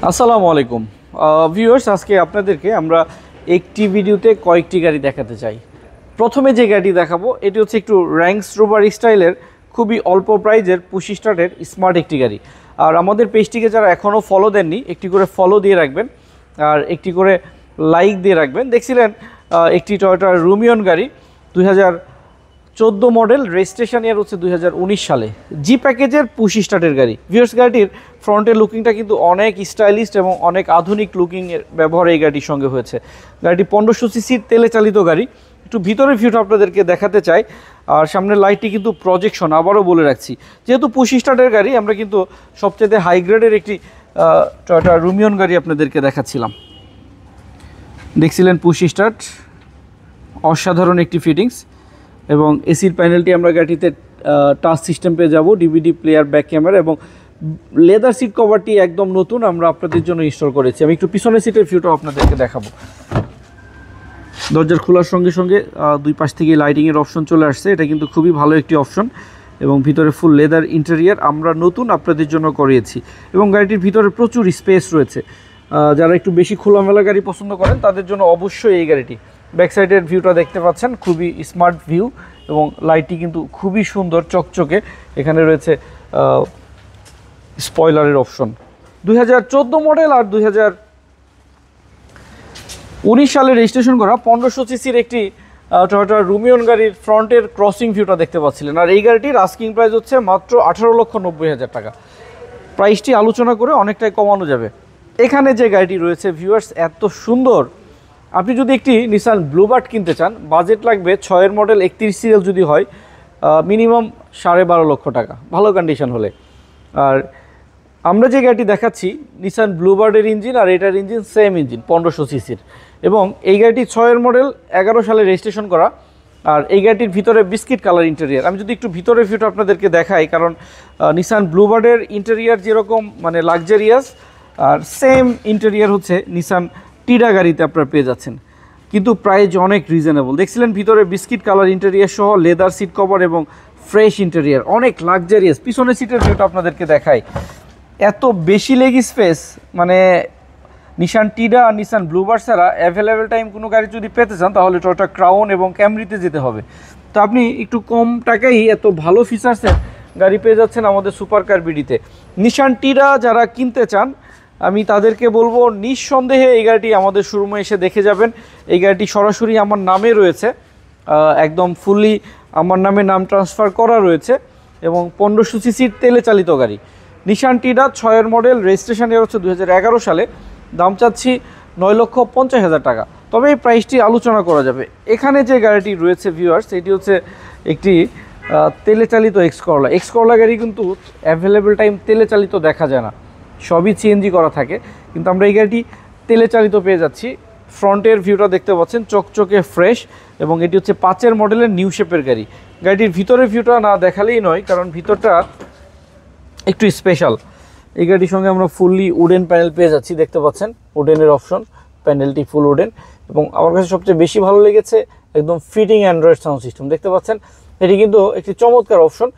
আসসালামু আলাইকুম ভিউয়ার্স, আজকে আপনাদেরকে আমরা একটি ভিডিওতে কয়েকটি গাড়ি দেখাতে চাই। প্রথমে যে গাড়ি দেখাবো এটি হচ্ছে একটু র্যাঙ্কস রোভার স্টাইলের খুবই অল্প প্রাইজের পুশি স্টার্টের স্মার্ট একটি গাড়ি। আর আমাদের পেজটিকে যারা এখনও ফলো দেননি একটি করে ফলো দিয়ে রাখবেন আর একটি করে লাইক দিয়ে রাখবেন। দেখছিলেন একটি টয়োটা রুমিয়ন গাড়ি 2014 মডেল, রেজিস্ট্রেশন ইয়ার হচ্ছে 2019 সালে, জি প্যাকেজের পুশি স্টার্টের গাড়ি। ভিউয়ার্স, গাড়িটির ফ্রন্টের লুকিংটা কিন্তু অনেক স্টাইলিস্ট এবং অনেক আধুনিক লুকিংয়ের ব্যবহার এই গাড়ির সঙ্গে হয়েছে। গাড়িটি 1500 সিসির তেলে চালিত গাড়ি। একটু ভিতরের ভিউটা আপনাদেরকে দেখাতে চাই। আর সামনের লাইটটি কিন্তু প্রজেকশন, আবারও বলে রাখছি, যেহেতু পুশি স্টার্টের গাড়ি আমরা কিন্তু সবচেয়ে হাই গ্রেডের একটি টয়োটা রুমিয়ন গাড়ি আপনাদেরকে দেখাচ্ছিলাম। দেখছিলেন পুশি স্টার্ট, অসাধারণ একটি ফিটিংস এবং এসির প্যানেলটি আমরা গাড়িতে টাচ সিস্টেম পেয়ে যাব, ডিভিডি প্লেয়ার, ব্যাক ক্যামেরা এবং লেদার সিট কভারটি একদম নতুন আমরা আপনাদের জন্য ইনস্টল করেছি। আমি একটু পিছনের সিটের ভিউটাও আপনাদেরকে দেখাবো। দরজার খোলার সঙ্গে সঙ্গে দুই পাশ থেকে লাইটিংয়ের অপশন চলে আসছে, এটা কিন্তু খুবই ভালো একটি অপশন এবং ভিতরে ফুল লেদার ইন্টেরিয়ার আমরা নতুন আপনাদের জন্য করিয়েছি এবং গাড়িটির ভিতরে প্রচুর স্পেস রয়েছে। যারা একটু বেশি খোলামেলা গাড়ি পছন্দ করেন তাদের জন্য অবশ্যই এই গাড়িটি। ব্যাক সাইডের ভিউটা দেখতে পাচ্ছেন, খুবই স্মার্ট ভিউ এবং লাইটটি কিন্তু খুবই সুন্দর চকচকে। এখানে রয়েছে স্পয়লারের অপশন। 2014 মডেল আর 2019 সালে রেজিস্ট্রেশন করা 1500 সিসির একটি টয়োটা রুমিয়ন গাড়ির ফ্রন্টের ক্রসিং ভিউটা দেখতে পাচ্ছিলেন। আর এই গাড়িটির আস্কিং প্রাইস হচ্ছে মাত্র 18,90,000 টাকা। প্রাইসটি আলোচনা করে অনেকটাই কমানো যাবে। এখানে যে গাড়িটি রয়েছে ভিউয়ার্স, এত সুন্দর। আপনি যদি একটি নিসান ব্লুবার্ড কিনতে চান, বাজেট লাগবে 6 মডেল 31 সিরিয়াল যদি হয়, মিনিমাম 12.5 লক্ষ টাকা ভালো কন্ডিশন হলে। আর আমরা যে গাড়িটি দেখাচ্ছি নিসান ব্লুবার্ডের ইঞ্জিন আর এটার ইঞ্জিন সেম ইঞ্জিন 1500 সিসির এবং এই গাড়িটি 6 মডেল 11 সালে রেজিস্ট্রেশন করা। আর এই গাড়িটির ভিতরে বিস্কিট কালার ইন্টেরিয়ার। আমি যদি একটু ভিতরের ভিউটা আপনাদেরকে দেখাই, কারণ নিসান ব্লুবার্ডের ইন্টেরিয়ার যেরকম মানে লাক্সারিয়াস, আর সেম ইন্টেরিয়ার হচ্ছে নিসান টিডা গাড়িতে আপনারা পেয়ে যাচ্ছেন, কিন্তু প্রাইস অনেক রিজনেবল। দেখছিলেন ভিতরে বিস্কিট কালার ইন্টেরিয়ার সহ লেদার সিট কভার এবং ফ্রেশ ইন্টেরিয়ার, অনেক লাক্সারিয়াস। পিছনের সিটের ভিউটা আপনাদেরকে দেখাই, এত বেশি লেগ স্পেস, মানে নিসান টিডা আর নিসান ব্লুবার্ড ছাড়া অ্যাভেলেবেল টাইম কোনো গাড়ি যদি পেতে চান তাহলে টয়োটা ক্রাউন এবং ক্যামরিতে যেতে হবে। তো আপনি একটু কম টাকায় এত ভালো ফিচার্সের গাড়ি পেয়ে যাচ্ছেন আমাদের সুপার কার বিডিতে। নিসান টিডা যারা কিনতে চান আমি তাদেরকে বলবো নিঃসন্দেহে এই গাড়িটি আমাদের শোরুমে এসে দেখে যাবেন। এই গাড়িটি সরাসরি আমার নামে রয়েছে, একদম ফুললি আমার নামে নাম ট্রান্সফার করা রয়েছে এবং 1500 সিসির তেলে চালিত গাড়ি। নিসান টিডা 6 মডেল, রেজিস্ট্রেশন ইয়ার হচ্ছে 2011 সালে, দাম চাচ্ছি 9,50,000 টাকা। তবে এই প্রাইসটি আলোচনা করা যাবে। এখানে যে গাড়িটি রয়েছে ভিউয়ার্স, এটি হচ্ছে একটি তেলে চালিত এক্স করলা গাড়ি কিন্তু অ্যাভেলেবেল টাইম তেলে চালিত দেখা যায় না, সবই সিএনজি করা থাকে, কিন্তু আমরা এই গাড়িটি তেলে চালিত পেয়ে যাচ্ছি। ফ্রন্টের ভিউটা দেখতে পাচ্ছেন চকচকে ফ্রেশ এবং এটি হচ্ছে 5 মডেলের নিউ শেপের গাড়ি। গাড়িটির ভিতরের ভিউটা না দেখালেই নয়, কারণ ভিতরটা একটু স্পেশাল। এই গাড়ির সঙ্গে আমরা ফুললি উডেন প্যানেল পেয়ে যাচ্ছি, দেখতে পাচ্ছেন উডেনের অপশন, প্যানেলটি ফুল উডেন এবং আমার কাছে সবচেয়ে বেশি ভালো লেগেছে একদম ফিটিং অ্যান্ড্রয়েড সাউন্ড সিস্টেম। দেখতে পাচ্ছেন এটি কিন্তু একটি চমৎকার অপশন।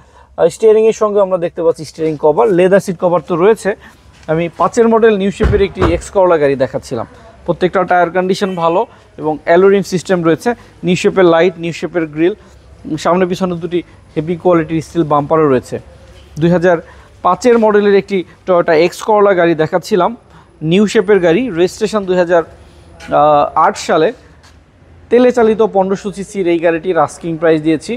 স্টিয়ারিংয়ের সঙ্গে আমরা দেখতে পাচ্ছি steering cover, leather seat cover তো রয়েছে। আমি 5 মডেল নিউ শেপের একটি এক্স করলা গাড়ি দেখাচ্ছিলাম। প্রত্যেকটা টায়ার কন্ডিশন ভালো এবং অ্যালোরিং সিস্টেম রয়েছে, নিউ শেপের লাইট, নিউ শেপের গ্রিল, সামনে পিছনে দুটি হেভি কোয়ালিটির স্টিল বাম্পারও রয়েছে। 2005 মডেলের একটি টয়োটা এক্স করলা গাড়ি দেখাচ্ছিলাম, নিউ শেপের গাড়ি, রেজিস্ট্রেশন 2008 সালে, তেলে চালিত 1500 সিসির এই গাড়িটির আস্কিং প্রাইস দিয়েছি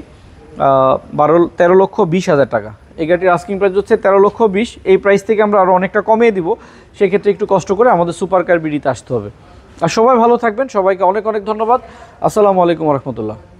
13,20,000 টাকা। এই গাড়িটির আস্কিং প্রাইস হচ্ছে 13,20,000। এই প্রাইস থেকে আমরা আরও অনেকটা কমিয়ে দিব, সেক্ষেত্রে একটু কষ্ট করে আমাদের সুপার কার বিডিতে আসতে হবে। আর সবাই ভালো থাকবেন, সবাইকে অনেক অনেক ধন্যবাদ। আসসালামু আলাইকুম রহমতুল্লাহ।